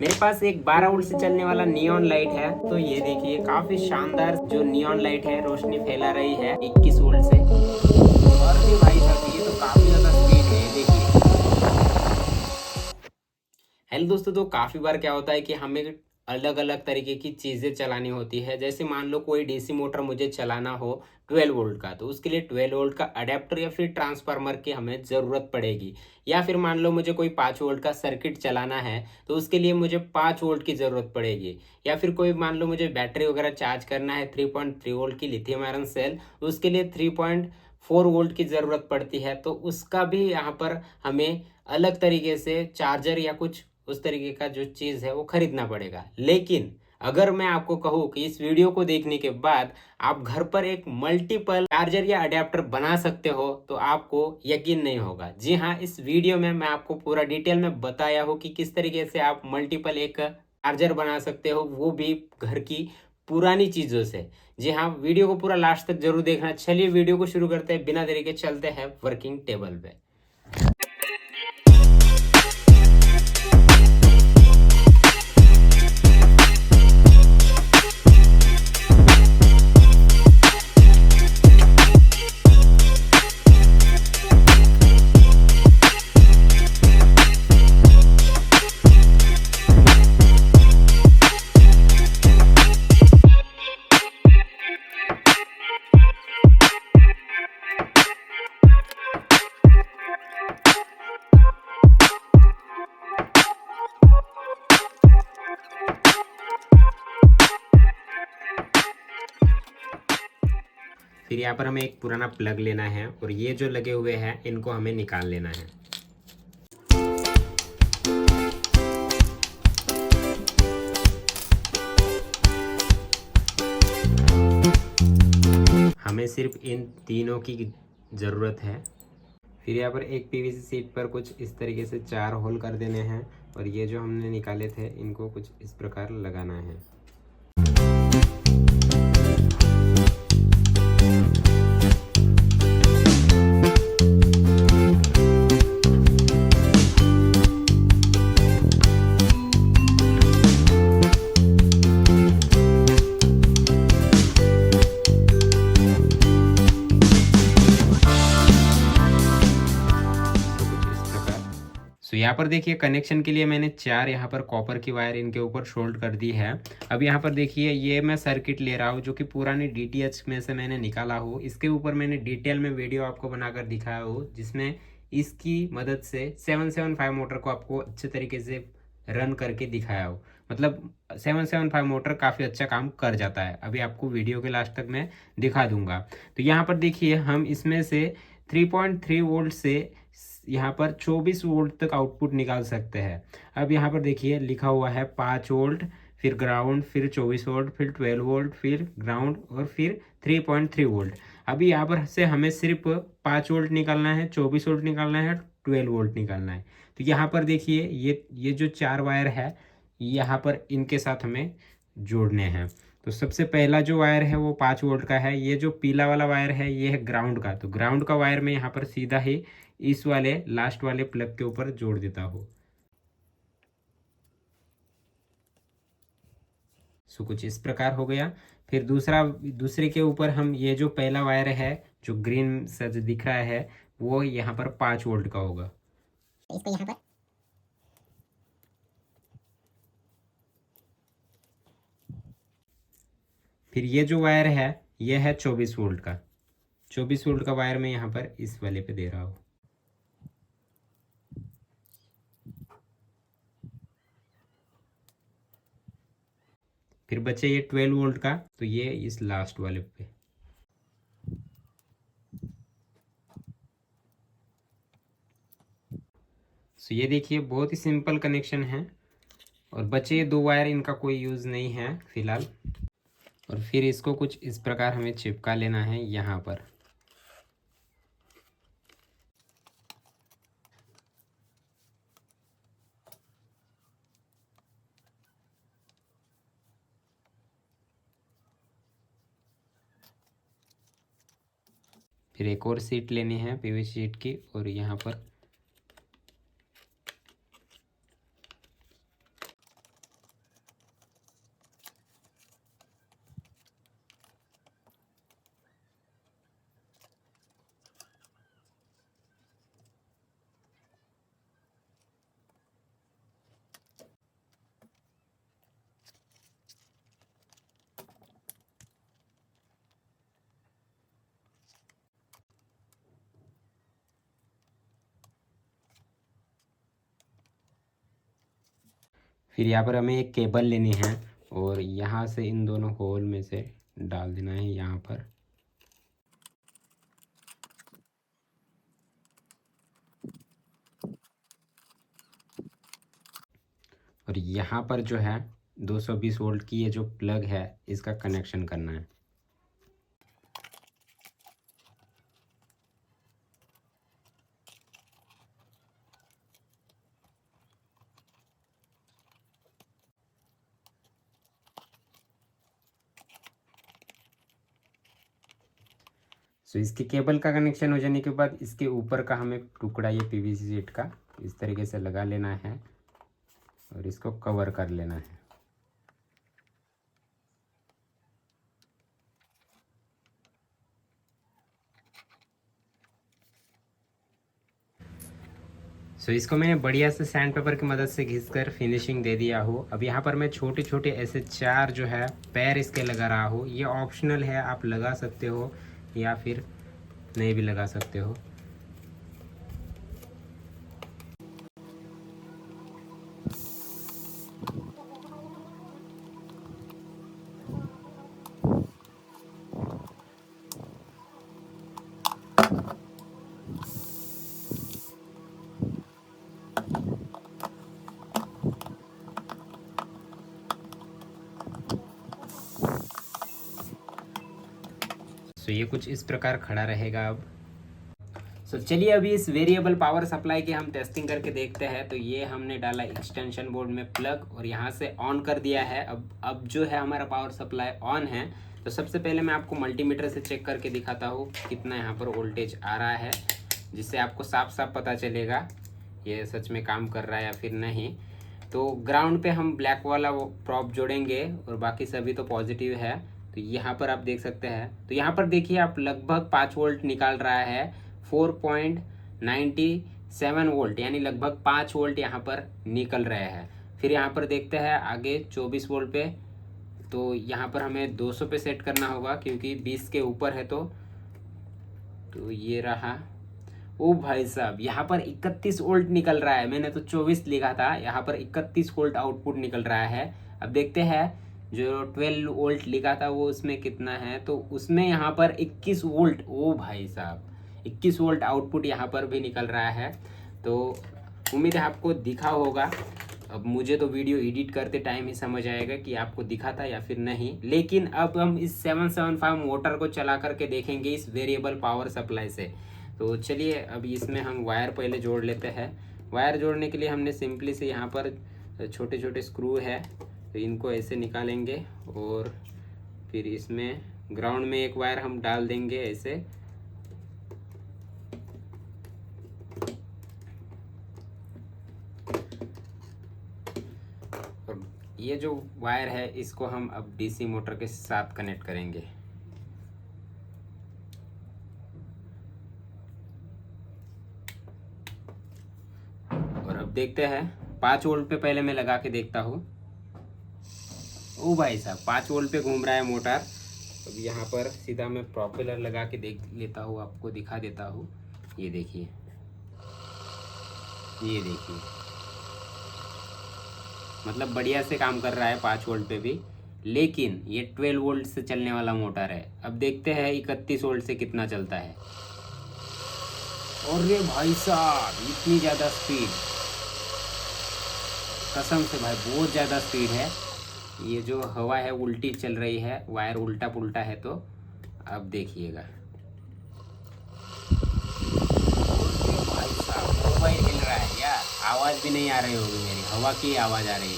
मेरे पास एक 12 वोल्ट से चलने वाला नियॉन लाइट है। तो ये देखिए काफी शानदार जो नियॉन लाइट है रोशनी फैला रही है 21 वोल्ट से। और भी भाई साहब ये तो काफी ज्यादा स्पीड है, ये देखिए। हेलो दोस्तों, तो काफ़ी बार क्या होता है कि हमें अलग अलग तरीके की चीज़ें चलानी होती है। जैसे मान लो कोई डीसी मोटर मुझे चलाना हो 12 वोल्ट का, तो उसके लिए 12 वोल्ट का अडेप्टर या फिर ट्रांसफार्मर की हमें ज़रूरत पड़ेगी। या फिर मान लो मुझे कोई 5 वोल्ट का सर्किट चलाना है, तो उसके लिए मुझे 5 वोल्ट की ज़रूरत पड़ेगी। या फिर कोई मान लो मुझे बैटरी वगैरह चार्ज करना है 3.3 वोल्ट की लिथियम आयरन सेल, उसके लिए 3.4 वोल्ट की ज़रूरत पड़ती है। तो उसका भी यहाँ पर हमें अलग तरीके से चार्जर या कुछ उस तरीके का जो चीज़ है वो खरीदना पड़ेगा। लेकिन अगर मैं आपको कहूँ कि इस वीडियो को देखने के बाद आप घर पर एक मल्टीपल चार्जर या अडेप्टर बना सकते हो, तो आपको यकीन नहीं होगा। जी हाँ, इस वीडियो में मैं आपको पूरा डिटेल में बताया हूँ कि किस तरीके से आप मल्टीपल एक चार्जर बना सकते हो, वो भी घर की पुरानी चीज़ों से। जी हाँ, वीडियो को पूरा लास्ट तक जरूर देखना। चलिए वीडियो को शुरू करते हैं, बिना देरी के चलते हैं वर्किंग टेबल पे। फिर यहाँ पर हमें एक पुराना प्लग लेना है और ये जो लगे हुए हैं इनको हमें निकाल लेना है। हमें सिर्फ इन तीनों की ज़रूरत है। फिर यहाँ पर एक पीवीसी शीट पर कुछ इस तरीके से 4 होल कर देने हैं और ये जो हमने निकाले थे इनको कुछ इस प्रकार लगाना है। सो यहाँ पर देखिए कनेक्शन के लिए मैंने 4 यहाँ पर कॉपर की वायर इनके ऊपर शोल्ड कर दी है। अब यहाँ पर देखिए ये मैं सर्किट ले रहा हूँ जो कि पुरानी डीटीएच में से मैंने निकाला हो। इसके ऊपर मैंने डिटेल में वीडियो आपको बनाकर दिखाया हो, जिसमें इसकी मदद से 775 मोटर को आपको अच्छे तरीके से रन करके दिखाया हो। मतलब 775 मोटर काफ़ी अच्छा काम कर जाता है। अभी आपको वीडियो के लास्ट तक मैं दिखा दूंगा। तो यहाँ पर देखिए हम इसमें से 3.3 वोल्ट से यहाँ पर 24 वोल्ट तक आउटपुट निकाल सकते हैं। अब यहाँ पर देखिए लिखा हुआ है 5 वोल्ट, फिर ग्राउंड, फिर 24 वोल्ट, फिर 12 वोल्ट, फिर ग्राउंड और फिर 3.3 वोल्ट। अभी यहाँ पर से हमें सिर्फ 5 वोल्ट निकालना है, 24 वोल्ट निकालना है, 12 वोल्ट निकालना है। तो यहाँ पर देखिए ये जो 4 वायर है यहाँ पर इनके साथ हमें जोड़ने हैं। तो सबसे पहला जो वायर है वो 5 वोल्ट का है। ये जो पीला वाला वायर है ये है ग्राउंड का। तो ग्राउंड का वायर में यहाँ पर सीधा ही इस वाले लास्ट वाले प्लग के ऊपर जोड़ देता हूँ। सो कुछ इस प्रकार हो गया। फिर दूसरे के ऊपर हम ये जो पहला वायर है जो ग्रीन सा जो दिख रहा है वो यहाँ पर 5 वोल्ट का होगा। इसको यहाँ पर फिर ये जो वायर है ये है 24 वोल्ट का। 24 वोल्ट का वायर मैं यहाँ पर इस वाले पे दे रहा हूँ। फिर बचे ये 12 वोल्ट का, तो ये इस लास्ट वाले पे। सो ये देखिए बहुत ही सिंपल कनेक्शन है। और बचे ये 2 वायर, इनका कोई यूज़ नहीं है फिलहाल। और फिर इसको कुछ इस प्रकार हमें चिपका लेना है यहाँ पर। फिर एक और सीट लेनी है पीवीसी शीट की और यहाँ पर फिर यहाँ पर हमें एक केबल लेनी है और यहाँ से इन दोनों होल में से डाल देना है यहाँ पर। और यहाँ पर जो है 220 वोल्ट की ये जो प्लग है इसका कनेक्शन करना है। सो इसके केबल का कनेक्शन हो जाने के बाद इसके ऊपर का हमें टुकड़ा ये पीवीसी शीट का इस तरीके से लगा लेना है और इसको कवर कर लेना है। सो इसको मैंने बढ़िया से सैंड पेपर की मदद से घिस कर फिनिशिंग दे दिया हो। अब यहाँ पर मैं छोटे छोटे ऐसे 4 जो है पैर इसके लगा रहा हूँ। ये ऑप्शनल है, आप लगा सकते हो या फिर नहीं भी लगा सकते हो। तो ये कुछ इस प्रकार खड़ा रहेगा। अब चलिए अभी इस वेरिएबल पावर सप्लाई की हम टेस्टिंग करके देखते हैं। तो ये हमने डाला एक्सटेंशन बोर्ड में प्लग और यहाँ से ऑन कर दिया है। अब जो है हमारा पावर सप्लाई ऑन है। तो सबसे पहले मैं आपको मल्टीमीटर से चेक करके दिखाता हूँ कितना यहाँ पर वोल्टेज आ रहा है, जिससे आपको साफ साफ पता चलेगा ये सच में काम कर रहा है या फिर नहीं। तो ग्राउंड पे हम ब्लैक वाला वो प्रॉप जोड़ेंगे और बाकी सभी तो पॉजिटिव है। तो यहाँ पर आप देख सकते हैं। तो यहाँ पर देखिए आप लगभग 5 वोल्ट निकाल रहा है, 4.97 वोल्ट, यानी लगभग 5 वोल्ट यहाँ पर निकल रहे हैं। फिर यहाँ पर देखते हैं आगे 24 वोल्ट पे। तो यहाँ पर हमें 200 पे सेट करना होगा क्योंकि 20 के ऊपर है। तो ये रहा। ओ भाई साहब, यहाँ पर 31 वोल्ट निकल रहा है। मैंने तो 24 लिखा था, यहाँ पर 31 वोल्ट आउटपुट निकल रहा है। अब देखते हैं जो 12 वोल्ट लिखा था वो उसमें कितना है। तो उसमें यहाँ पर 21 वोल्ट, ओ भाई साहब 21 वोल्ट आउटपुट यहाँ पर भी निकल रहा है। तो उम्मीद है आपको दिखा होगा। अब मुझे तो वीडियो एडिट करते टाइम ही समझ आएगा कि आपको दिखा था या फिर नहीं। लेकिन अब हम इस 775 मोटर को चला करके देखेंगे इस वेरिएबल पावर सप्लाई से। तो चलिए अभी इसमें हम वायर पहले जोड़ लेते हैं। वायर जोड़ने के लिए हमने सिंपली से यहाँ पर छोटे छोटे स्क्रू है, तो इनको ऐसे निकालेंगे और फिर इसमें ग्राउंड में एक वायर हम डाल देंगे ऐसे। और ये जो वायर है इसको हम अब डीसी मोटर के साथ कनेक्ट करेंगे। और अब देखते हैं 5 वोल्ट पे पहले मैं लगा के देखता हूँ। ओ भाई साहब 5 वोल्ट पे घूम रहा है मोटर। अब यहाँ पर सीधा मैं प्रोपेलर लगा के देख लेता हूँ, आपको दिखा देता हूँ। ये देखिए, ये देखिए, मतलब बढ़िया से काम कर रहा है 5 वोल्ट पे भी। लेकिन ये 12 वोल्ट से चलने वाला मोटर है। अब देखते हैं 31 वोल्ट से कितना चलता है। और ये भाई साहब इतनी ज़्यादा स्पीड, कसम से भाई बहुत ज़्यादा स्पीड है। ये जो हवा है उल्टी चल रही है, वायर उल्टा पुल्टा है। तो अब देखिएगा भाई साहब मोबाइल हिल रहा है यार, आवाज़ भी नहीं आ रही होगी मेरी, हवा की आवाज़ आ रही है।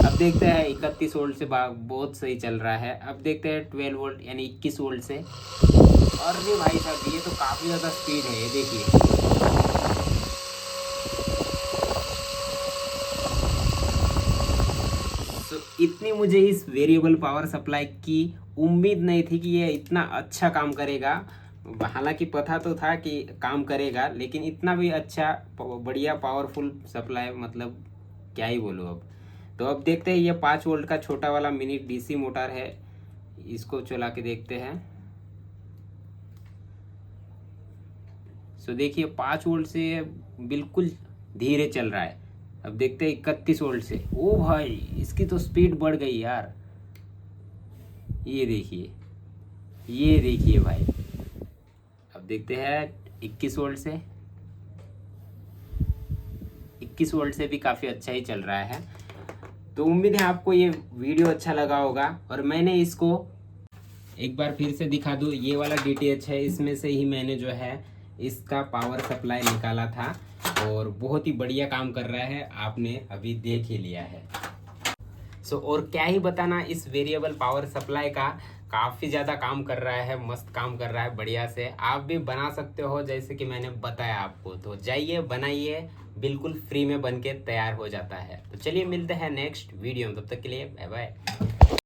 अब देखते हैं 31 वोल्ट से बहुत सही चल रहा है। अब देखते हैं 12 वोल्ट यानी 21 वोल्ट से। अरे भाई साहब ये तो काफ़ी ज़्यादा स्पीड है, ये देखिए। तो इतनी मुझे इस वेरिएबल पावर सप्लाई की उम्मीद नहीं थी कि ये इतना अच्छा काम करेगा। हालांकि पता तो था कि काम करेगा, लेकिन इतना भी अच्छा बढ़िया पावरफुल सप्लाई, मतलब क्या ही बोलूँ अब। तो अब देखते हैं ये 5 वोल्ट का छोटा वाला मिनी डीसी मोटर है, इसको चला के देखते हैं। सो देखिए 5 वोल्ट से बिल्कुल धीरे चल रहा है। अब देखते हैं 31 वोल्ट से। ओ भाई इसकी तो स्पीड बढ़ गई यार, ये देखिए, ये देखिए भाई। अब देखते हैं 21 वोल्ट से, 21 वोल्ट से भी काफ़ी अच्छा ही चल रहा है। तो उम्मीद है आपको ये वीडियो अच्छा लगा होगा। और मैंने इसको एक बार फिर से दिखा दूँ, ये वाला DTH है, इसमें से ही मैंने जो है इसका पावर सप्लाई निकाला था और बहुत ही बढ़िया काम कर रहा है, आपने अभी देख ही लिया है। और क्या ही बताना, इस वेरिएबल पावर सप्लाई का काफ़ी ज़्यादा काम कर रहा है, मस्त काम कर रहा है बढ़िया से। आप भी बना सकते हो जैसे कि मैंने बताया आपको, तो जाइए बनाइए, बिल्कुल फ्री में बन के तैयार हो जाता है। तो चलिए मिलते हैं नेक्स्ट वीडियो में, तब तक के लिए बाय बाय।